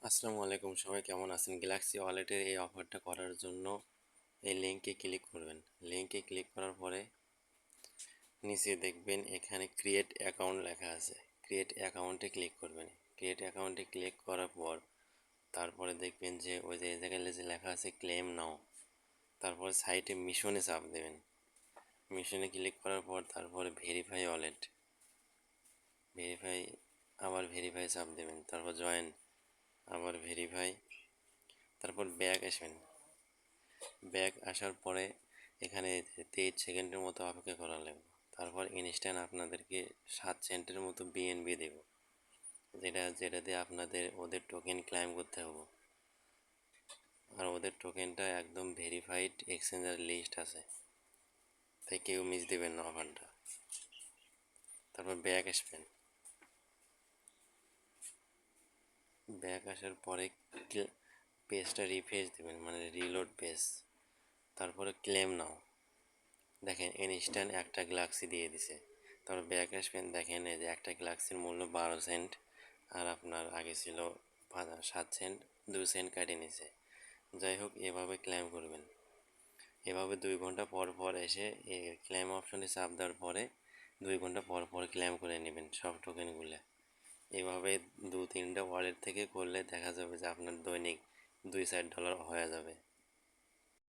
আসসালামু আলাইকুম, সবাই কেমন আছেন? গ্যালাক্সি ওয়ালেটের এই অফারটা করার জন্য এই লিঙ্কে ক্লিক করবেন। লিঙ্কে ক্লিক করার পরে নিচে দেখবেন এখানে ক্রিয়েট অ্যাকাউন্ট লেখা আছে। ক্রিয়েট অ্যাকাউন্টে ক্লিক করবেন। ক্রিয়েট অ্যাকাউন্টে ক্লিক করার পর তারপরে দেখবেন যে ওই যে এই জায়গায় যে লেখা আছে ক্লেম নাও, তারপরে সাইটে মিশনে চাপ দেবেন। মিশনে ক্লিক করার পর তারপরে ভেরিফাই ওয়ালেট, ভেরিফাই, আবার ভেরিফাই চাপ দেবেন, তারপর জয়েন, আবার ভেরিফাই, তারপর ব্যাক আসবেন। ব্যাক আসার পরে এখানে 23 সেকেন্ডের মতো অপেক্ষা করা লাগবে। তারপর ইনস্ট্যান্ট আপনাদেরকে 7 সেন্টের মতো বিএনবি দেব, যেটা দিয়ে আপনাদের ওদের টোকেন ক্লাইম করতে হবে। আর ওদের টোকেনটা একদম ভেরিফাইড এক্সচেঞ্জার লিস্ট আছে, তাই কেউ মিস দেবেন না অফারটা। তারপর ব্যাক আসবেন। ব্যাক আসার পরে পেজটা রিফ্রেশ দেবেন, মানে রিলোড পেজ। তারপরে ক্লেম নাও, দেখেন ইনস্ট্যান্ট একটা গ্যালাক্সি দিয়ে দিছে। তারপর ব্যাক আসবেন, দেখেন এই যে একটা গ্যালাক্সির মূল্য 12 সেন্ট, আর আপনার আগে ছিল 7 সেন্ট, 2 সেন্ট কাটিয়ে নিছে। যাই হোক, এভাবে ক্লেম করবেন। এভাবে 2 ঘন্টা পর পর এসে এই ক্লেম অপশনে চাপ দেওয়ার পরে 2 ঘন্টা পর পর ক্লেম করে নেবেন সব টোকেনগুলো। এভাবে 2-3টা ওয়ালেট থেকে করলে দেখা যাবে যে আপনার দৈনিক $2-4 হয়ে যাবে।